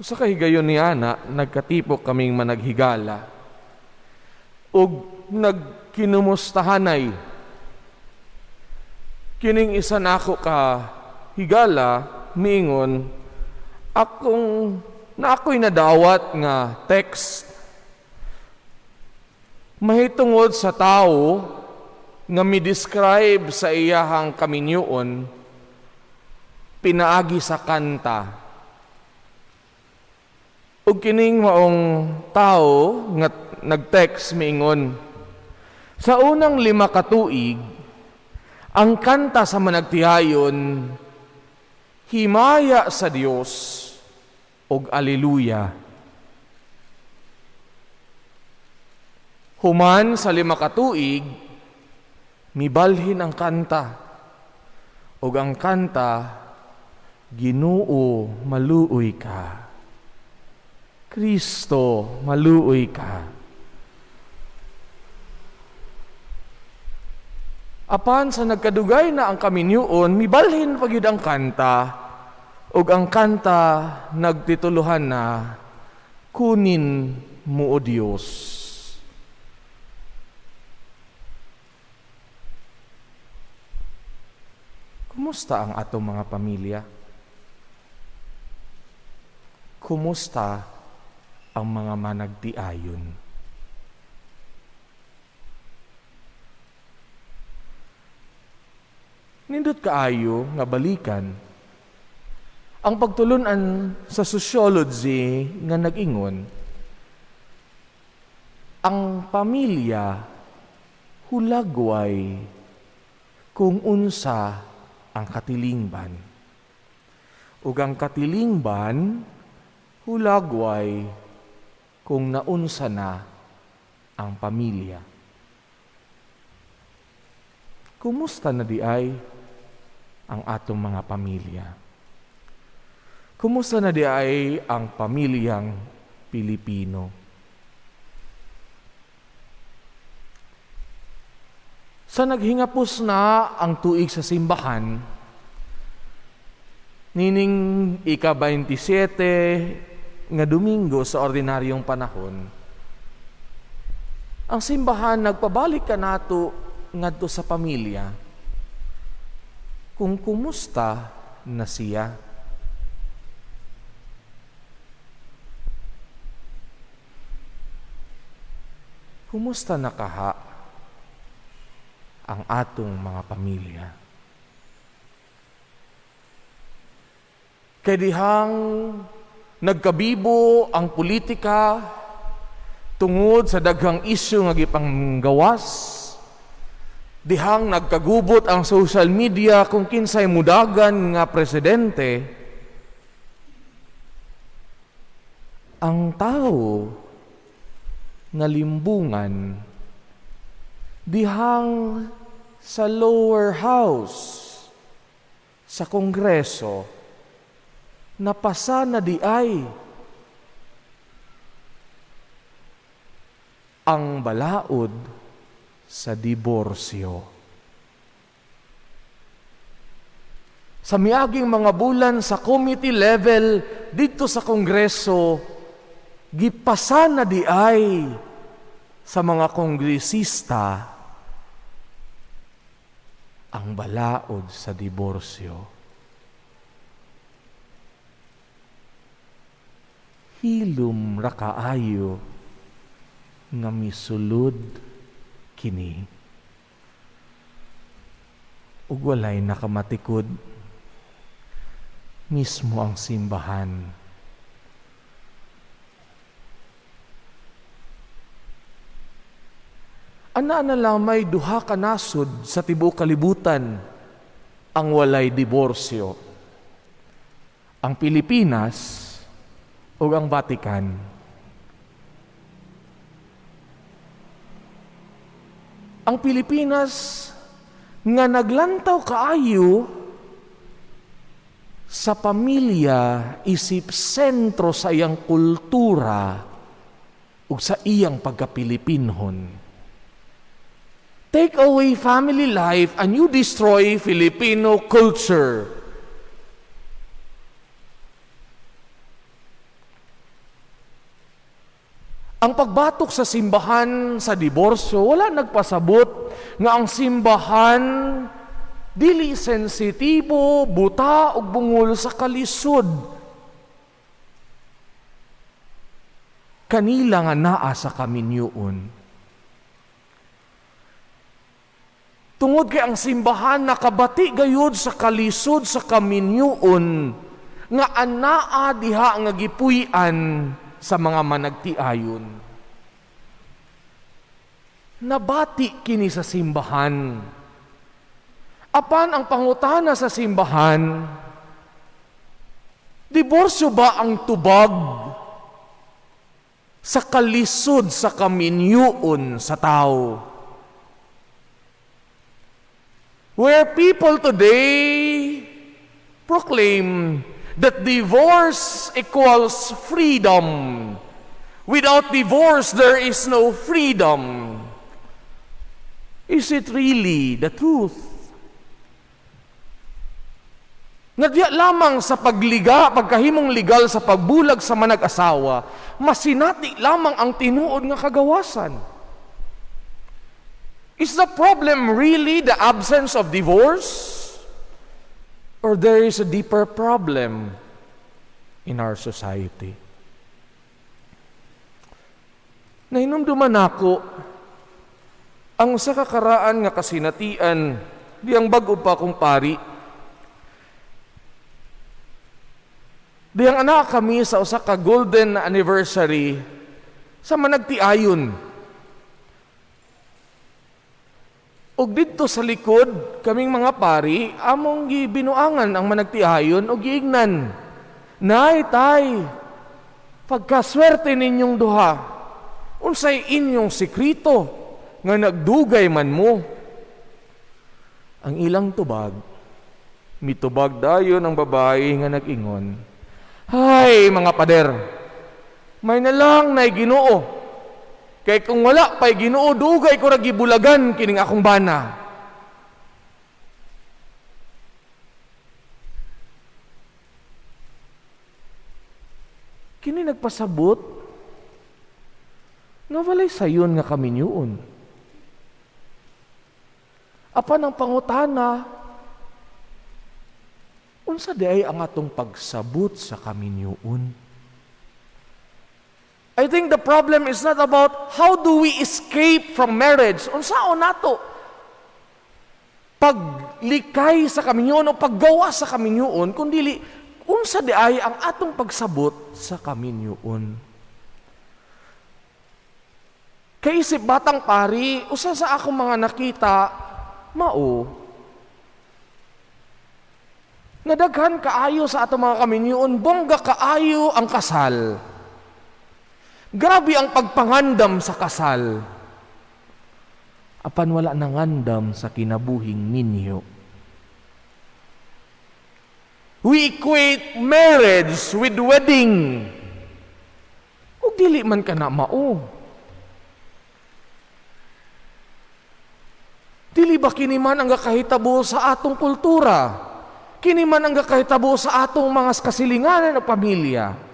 Sa kahigayon ni Ana, nagkatipok kaming managhigala ug nagkinumustahanay. Kining isa nako ka higala miingon ako'y nadawat nga text mahitungod sa tao nga mi-describe sa iyahang kaminyoon pinaagi sa kanta. Ug kining maong tao nga nag-text miingon, sa unang 5 ka tuig, ang kanta sa managtihayon, himaya sa Dios ug aleluya. Human sa 5 ka tuig, mibalhin ang kanta. Ug ang kanta, Ginoo, maluoy ka. Kristo, maluoy ka. Apan sa nagkadugay na ang kaminyoon, mibalhin pagyud ang kanta, ug ang kanta nagtituluhan na, kunin mo o Dios. Kumusta ang atong mga pamilya? Kumusta ang mga managtiayon? Nindot kaayo nga balikan ang pagtulunan sa sociology nga nag-ingon, ang pamilya hulagway kung unsa ang katilingban. Ug ang katilingban hulagway kung naunsa na ang pamilya. Kumusta na di ay ang atong mga pamilya? Kumusta na di ay ang pamilyang Pilipino? Sa naghingapos na ang tuig sa simbahan, nining ika-27 nga Domingo sa ordinaryong panahon, ang simbahan nagpabalik ka nato ngadto sa pamilya kung kumusta na siya. Kumusta na kaha ang atong mga pamilya? Kay dihang nagkabibo ang politika tungod sa daghang isyu nga gipanggawas, dihang nagkagubot ang social media kung kinsay mudagan nga presidente, ang tao nga limbungan dihang sa lower house sa Kongreso napasa na di ay ang balaod sa diborsyo. Sa miaging mga bulan sa committee level dito sa Kongreso, gipasa na di ay sa mga kongresista ang balaod sa diborsyo. Hilom ra kaayo nga misulod kini. Ug walay nakamatikod mismo ang simbahan. Ana na lang may duha ka nasod sa tibuok kalibutan ang walay diborsyo. Ang Pilipinas o ang Vatican. Ang Pilipinas nga naglantaw kaayo sa pamilya isip sentro sa iyang kultura ug sa iyang pagkapilipinhon. Take away family life and you destroy Filipino culture. Ang pagbatok sa simbahan sa diborsyo, wala nagpasabot nga ang simbahan dili sensitibo, buta ug bungol sa kalisod. Kanila nga naa sa kaminyoon. Tungod kay ang simbahan nakabati gayud sa kalisod sa kaminyoon nga anaa diha nga gipuy-an sa mga managtiayon. Nabati kini sa simbahan. Apan ang pangutana sa simbahan, diborsyo ba ang tubag sa kalisod sa kaminyoon sa tao? Where people today proclaim that divorce equals freedom. Without divorce, there is no freedom. Is it really the truth? Nadya lamang sa pagkahimong legal sa pagbulag sa manag-asawa, masinati lamang ang tinuod nga kagawasan. Is the problem really the absence of divorce? Or there is a deeper problem in our society? Nahinumduman ako ang sa kakaraan nga kasinatian diyang bag-o pa kong pari. Diyang anak kami sa usa ka golden anniversary sa managtiayon. Og dito sa likod, kaming mga pari, among gibinuangan ang managtiayon o giignan. Nay, tay, pagkaswerte ninyong duha, unsay inyong sikrito nga nagdugay man mo. Ang ilang tubag, mitubag dayon ang babae nga nag-ingon, hay, mga pader, may nalang na'y Ginoo. Kay kung wala pa'y Ginoo, dugay ko ragibulagan kining akong bana. Kini nagpasabot, nga walay sayon nga kaminyoon. Apan ang pangutana, unsa di ay ang atong pagsabot sa kaminyoon? I think the problem is not about how do we escape from marriage. Unsaon nato paglikay sa kaminyoon o paggawa sa kaminyoon, kundi unsa di ay ang atong pagsabot sa kaminyoon. Kay isip batang pari, usa sa akong mga nakita, mao, nadaghan kaayo sa atong mga kaminyoon, bongga kaayo ang kasal. Grabe ang pagpangandam sa kasal. Apan wala nangandam sa kinabuhing ninyo. We equate marriage with wedding. Ug dili man ka na mao. Dili ba kini man ang gakahitabo sa atong kultura? Kini man ang gakahitabo sa atong mga kasilinganan o pamilya?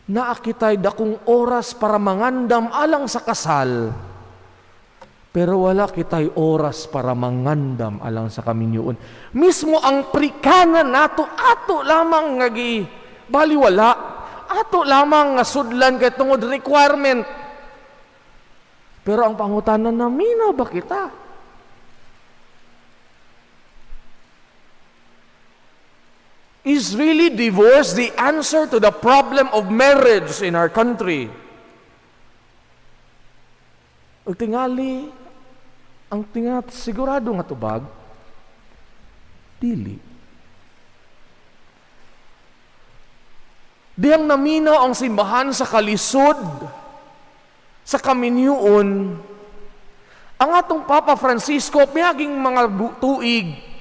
Naakitay dakong oras para mangandam alang sa kasal, pero wala kitay oras para mangandam alang sa kaminyoon. Mismo ang prikanan nato, ato lamang nga baliwala, ato lamang nga sudlan kay tungod requirement. Pero ang pangutanan na, minaw ba kita? Is really divorce the answer to the problem of marriage in our country? O tingali, ang tingat sigurado nga tubag, dili. Diyang naminaw ang simbahan sa kalisod, sa kaminyoon, ang atong Papa Francisco, piyaging mga tuig,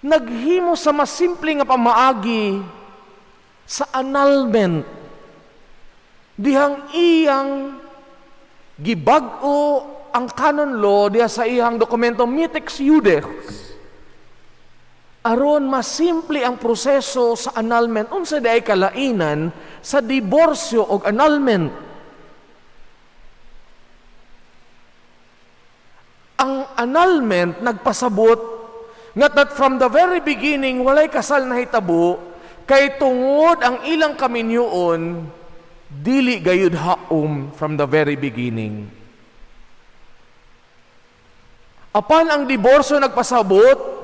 naghimo sa mas simple nga pamaagi sa annulment. Dihang iyang gibag-o ang canon law diha sa iyang dokumento Mitex Iudex. aron mas simple ang proseso sa annulment, unsa day kalainan sa diborsyo o annulment. Ang annulment nagpasabot nga that from the very beginning walay kasal na hitabo, kay tungod ang ilang kaminyoon dili gayud haom from the very beginning. Apan ang diborsyo nagpasabot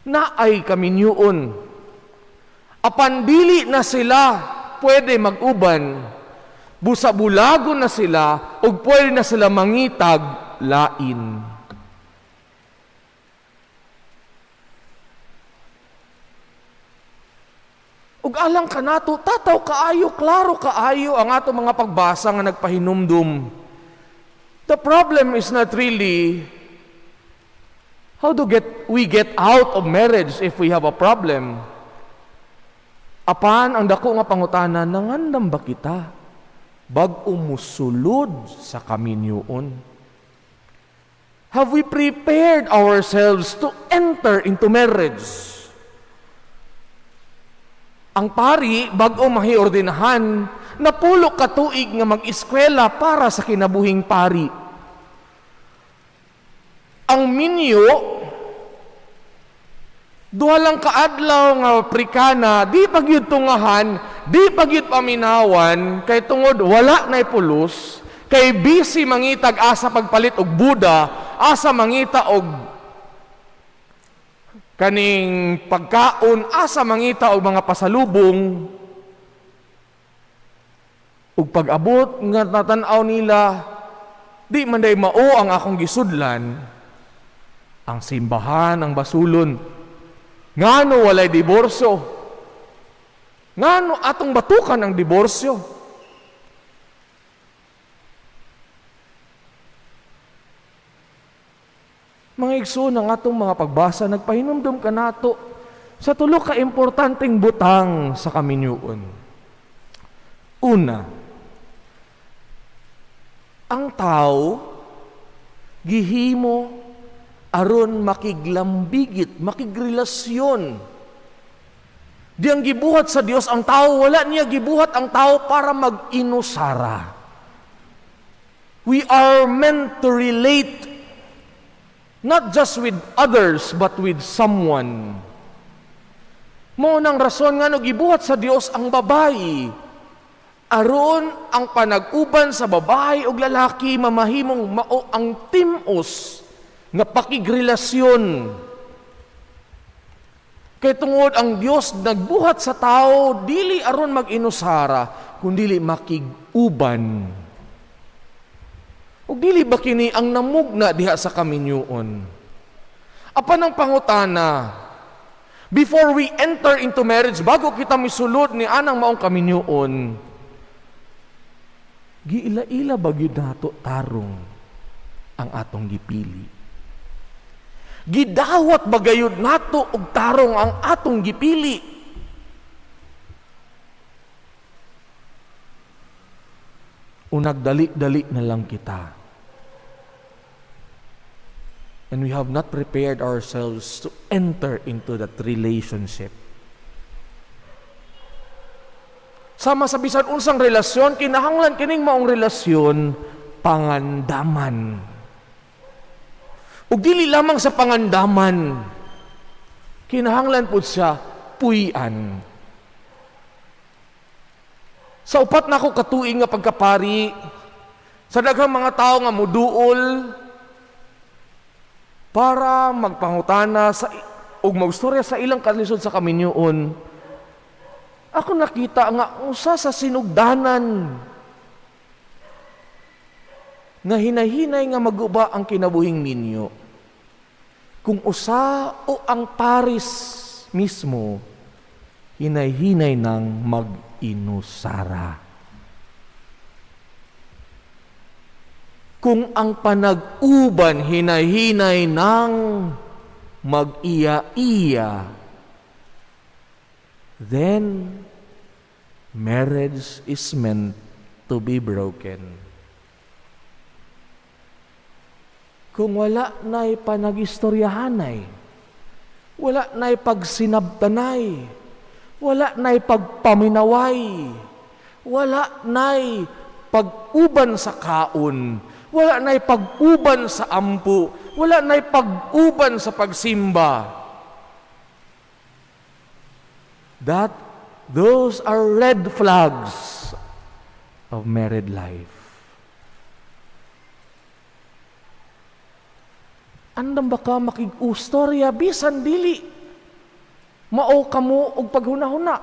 na ay kaminyoon. Apan dili na sila pwede mag-uban, busa-bulagon na sila, ug pwede na sila mangitag lain. Ug alang kanato, tataw kaayo, klaro kaayo ang ato mga pagbasa nga nagpahinumdum. The problem is not really how do we get out of marriage if we have a problem? Apan ang dako nga pangutana, nangandam ba kita bag-o musulod sa kaminyoon? Have we prepared ourselves to enter into marriage? Ang pari bag-o mahiordinahan, napulo ka tuig nga mag-eskwela para sa kinabuhing pari. Ang minyo, duha lang kaadlaw nga prikana, di pagyud tungahan, di pagyud paminawan, kay tungod wala na'y pulos, kay busy mangitag asa pagpalit og Buddha, asa mangita og kaning pagkaon, asa mangita og mga pasalubong, ug pag-abot nga natanaw nila, di man day mao ang akong gisudlan, ang simbahan, ang basulon. Ngano walay diborsyo? Ngano atong batukan ang diborsyo? Mga igsoon, ang atong mga pagbasa, nagpahinumdum ka nato sa tulo ka importanteng butang sa kaminyoon. Una, ang tao gihimo aron makiglambigit, makigrelasyon. Di ang gibuhat sa Dios ang tao, wala niya gibuhat ang tao para mag-inusara. We are meant to relate not just with others, but with someone. Mao nang rason nga no gibuhat sa Dios ang babayi, aron ang panag-uban sa babae ug lalaki mamahimong mao ang timos nga pakigrelasyon. Kay tungod ang Dios nagbuhat sa tao dili aron mag-inusara, kundi makig-uban. Ug dili ba kini ang namugna diha sa kaminyoon? Apan ang pangutana, before we enter into marriage, bago kita misulod ni anang maong kaminyoon, giila-ila ba gyud nato tarong ang atong gipili? Gidawat bagayod nato og tarong ang atong gipili. Unag dali-dali na lang kita. And we have not prepared ourselves to enter into that relationship. Sama sa bisan unsang relasyon, kinahanglan kining maong relasyon pangandaman. Ug dili lamang sa pangandaman, kinahanglan pud siya puy-an. Sa upat na ako katuig nga pagkapari, sa daghang mga tao nga muduol para magpangutana sa ug magstorya sa ilang kalisod sa kaminyoon, ako nakita nga usa sa sinugdanan nga hinay-hinay nga maguba ang kinabuhing minyo. Kung usa o ang paris mismo, hinay-hinay nang mag-inusara. Kung ang panag-uban hinay-hinay nang mag-iya-iya, then marriage is meant to be broken. Kung wala na'y panag-istoryahanay, wala na'y pagsinabtanay, wala na'y pagpaminaway, wala na'y pag-uban sa kaon, wala na'y pag-uban sa ampu, wala na'y pag-uban sa pagsimba. Those are red flags of married life. Andam ba ka makig-ustorya bisan dili mao kamo og paghunahuna?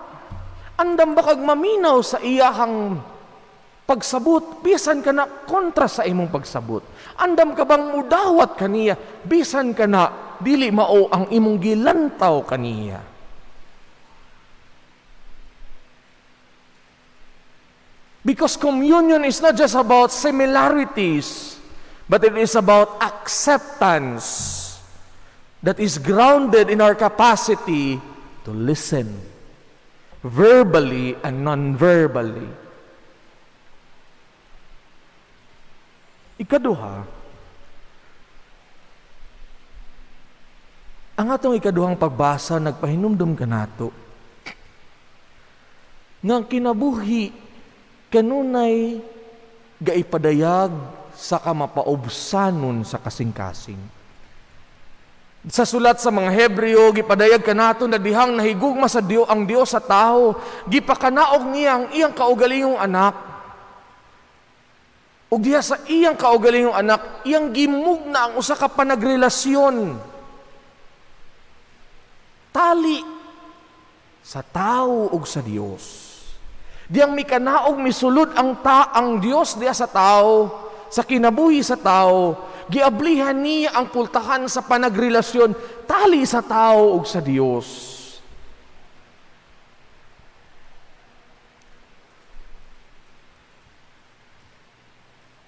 Andam ba kag maminaw sa iyahang pagsabot bisan ka na kontra sa imong pagsabot? Andam ka bang mudawat kaniya bisan ka na dili mao ang imong gilantaw kaniya? Because communion is not just about similarities, but it is about acceptance that is grounded in our capacity to listen, verbally and non-verbally. Ikaduha, ang atong ikaduhang pagbasa nagpahinumdum kanato nga kinabuhi kanunay gaipadayag sa kamapaubsanon sa kasing-kasing. Sa sulat sa mga Hebreo, gipadayag kanato na dihang nahigugma sa ang Dios sa tao, gipakanaog niya ang iyang kaugalingong anak. Ug diha sa iyang kaugalingong anak, iyang gimugna ang usa ka panagrelasyon. Tali sa tao ug sa Dios. Diyang mikanaog misulod ang Dios diya sa tao, sa kinabuhi sa tao, giablihan niya ang pultahan sa panagrelasyon tali sa tao ug sa Dios.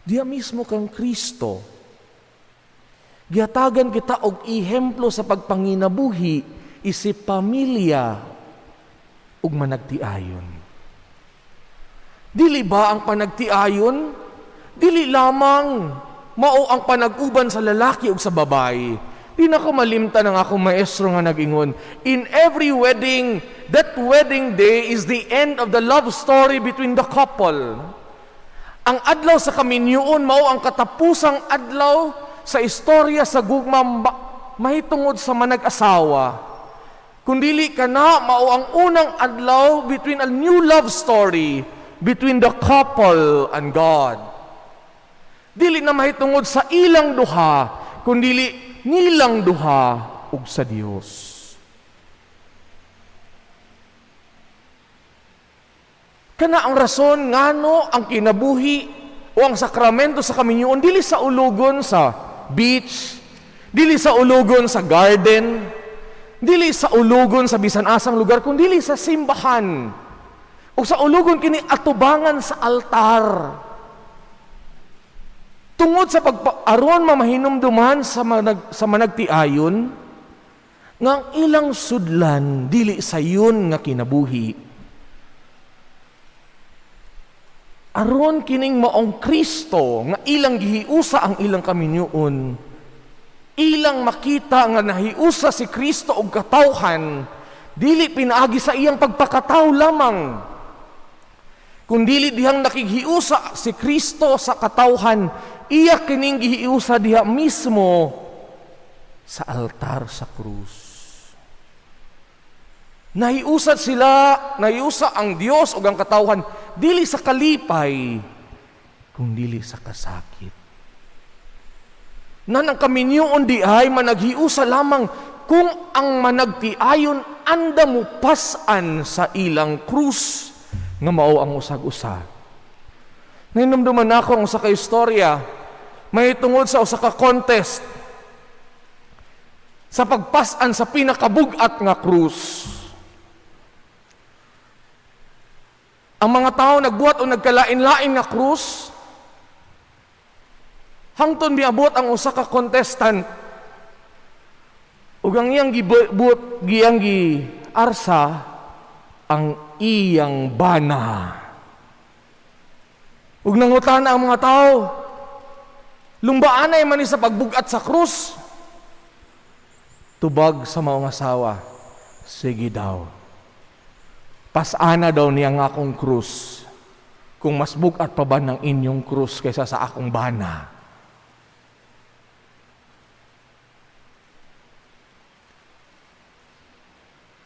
Diya mismo kang Kristo, gihatagan kita og ihemplo sa pagpanginabuhi isip pamilya ug managtiayon. Dili ba ang panagtiayon? Dili lamang mao ang panag-uban sa lalaki ug sa babae. Di na ko malimtan ang akong maestro nga nag-ingon, in every wedding, that wedding day is the end of the love story between the couple. Ang adlaw sa kaminyoon mao ang katapusang adlaw sa istorya sa gugma mahitungod sa manag-asawa. Kundili kana mao ang unang adlaw between a new love story between the couple and God. Dili na mahitungod sa ilang duha, kundili nilang duha ug sa Dios. Kana ang rason ngano ang kinabuhi o ang sakramento sa kaminyoon dili sa ulugon sa beach, dili sa ulugon sa garden, dili sa ulugon sa bisan asang lugar, kundi dili sa simbahan. O sa ulugon kini atubangan sa altar. Tungod sa aron mamahinumduman sa managtiayon, nga ang ilang sudlan dili sayon nga kinabuhi. Aron kining maong Kristo nga ilang gihiusa ang ilang kaminyoon, ilang makita nga nahiusa si Kristo og katawhan, dili pinaagi sa iyang pagpakataw lamang, kundili dihang nakighiusa si Kristo sa katawhan, iya kining gihiusa diha mismo sa altar sa krus. Nahiusat sila, nahiusa ang Dios ug ang katawhan dili sa kalipay, kundili sa kasakit. Nan ang kaminyoon di ay managhiusa lamang kung ang managtiayon anda mo pasan sa ilang krus nga mao ang usag-usa. Nahinumduman ako ang usa ka istorya may tungod sa usa ka contest sa pagpasan sa pinakabug-at nga krus. Ang mga tao nagbuhat o nagkalain-lain nga krus, hangtod miabot ang usa ka contestant ug ang iyang gibuot giyang giarsa ang iyang bana. Ug nangutana ang mga tao, lumbaanay man ni sa pagbugat sa krus. Tubag sa maong asawa, sige daw. Pasana daw niya nga akong krus. Kung mas bugat pa ba ng inyong krus kaysa sa akong bana?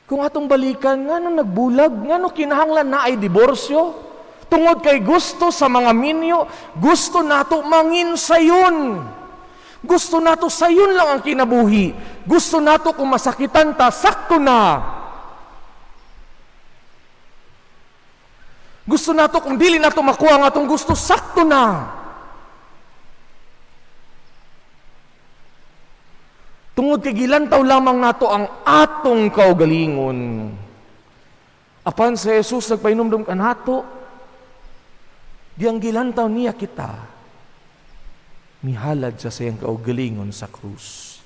Kung atong balikan, ngano nagbulag, ngano kinahanglan na ay diborsyo? Tungod kay gusto sa mga minyo, gusto nato mangin sayon. Gusto nato sayon lang ang kinabuhi. Gusto nato kung masakitan ta, sakto na. Gusto nato kung dili nato makuha nga atong gusto, sakto na. Tungod kay gilantaw lamang nato ang atong kaugalingon. Apan sa Jesus nagpainumdum kanato, diyang gilantaw niya kita, mihalad sa sayang kaugalingon sa krus.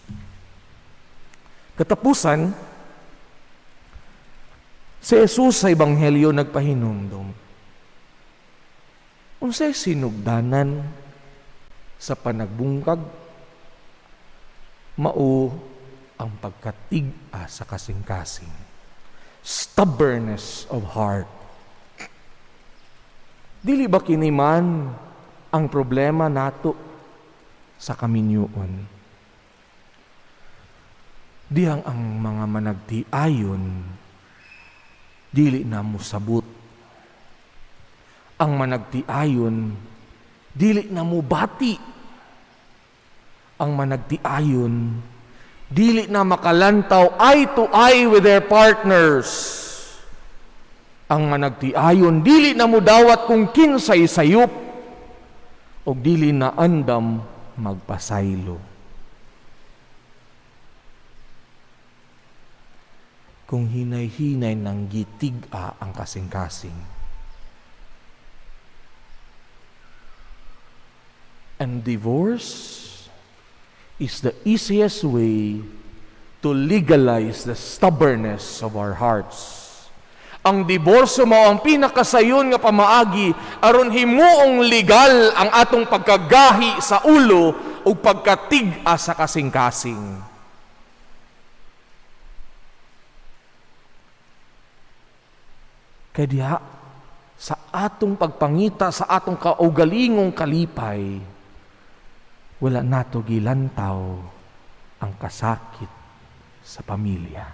Katapusan, si Jesus sa Ebanghelyo nagpahinumdum. Unsay sinugdanan sa panagbungkag, mao ang pagkatig-a sa kasing-kasing. Stubbornness of heart. Dili ba kini man ang problema nato sa kaminyoon? Dihang ang mga managtiayon, dili na mo sabot. Ang managtiayon, dili na mo bati. Ang managtiayon, dili na makalantaw eye to eye with their partners. Ang managtiayon, dili na mo dawat kung kinsay sayop o dili na andam magpasaylo. Kung hinay-hinay ng gitig-a ang kasing-kasing. And divorce is the easiest way to legalize the stubbornness of our hearts. Ang diborsyo mao ang pinakasayon nga pamaagi aron himuong legal ang atong pagkagahi sa ulo ug pagkatig-a sa kasing-kasing. Kaya diha, sa atong pagpangita, sa atong kaugalingong kalipay, wala nato gilantaw ang kasakit sa pamilya.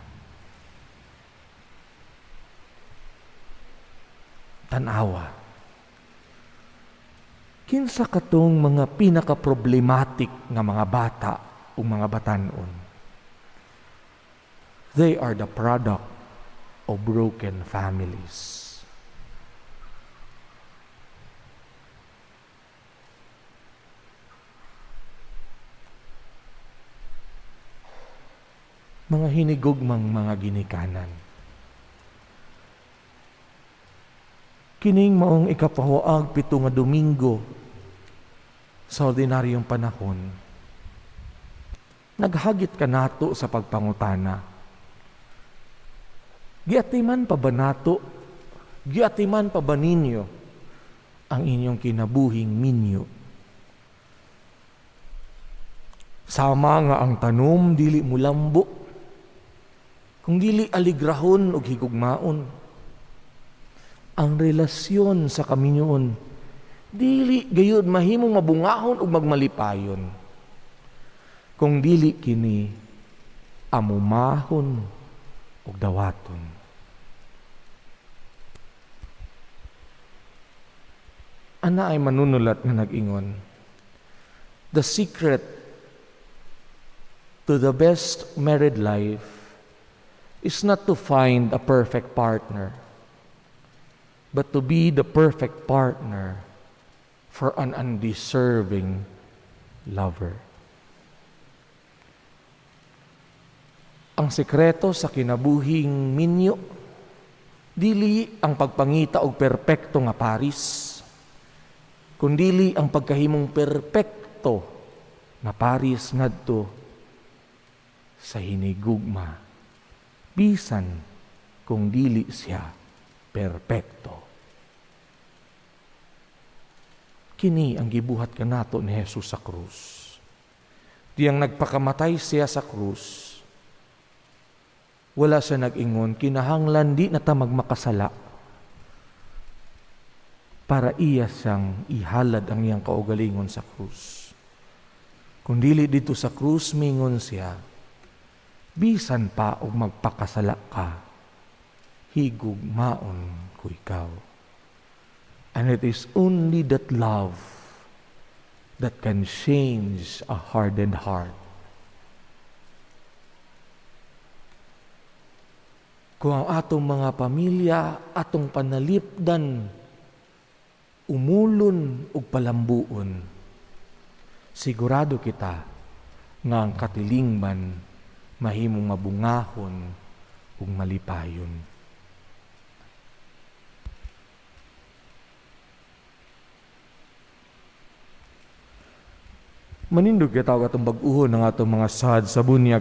Tanawa. Kinsa katong mga pinaka-problematic nga mga bata o mga batanon? They are the product of broken families. Mga hinigugmang mga ginikanan. Kining maong ikapahuag 7 nga Domingo sa ordinaryong panahon, naghagit ka nato sa pagpangutana. Giatiman pa ba nato? Giatiman pa ba ninyo ang inyong kinabuhing minyo? Sama nga ang tanom, dili mo lambo. Kung dili aligrahon o higugmaon, ang relasyon sa kaminyoon, dili gayud mahimong mabungahon o magmalipayon. Kung dili kini amumahon o dawaton. Ana ay manunulat nga nag-ingon, the secret to the best married life is not to find a perfect partner, but to be the perfect partner for an undeserving lover. Ang sekreto sa kinabuhing minyo, dili ang pagpangita og perpekto nga paris, kundili ang pagkahimong perpekto nga paris ngadto sa hinigugma, bisan kung dili siya perpekto. Kini ang gibuhat kanato ni Jesus sa krus. Diyang nagpakamatay siya sa krus, wala siya nag-ingon, kinahanglan di na ta magmakasala para iya siyang ihalad ang iyang kaugalingon sa krus. Kung dili dito sa krus, mingon siya, bisan pa og magpakasala ka, higug maon ko ikaw. And it is only that love that can change a hardened heart. Kung ang atong mga pamilya, atong panalipdan, umulon ug palambuon, sigurado kita nga ang katilingban mahimong mabungahon ug malipayon. Manindog kita og atong bag-uhon ng atong mga sad sa bunyag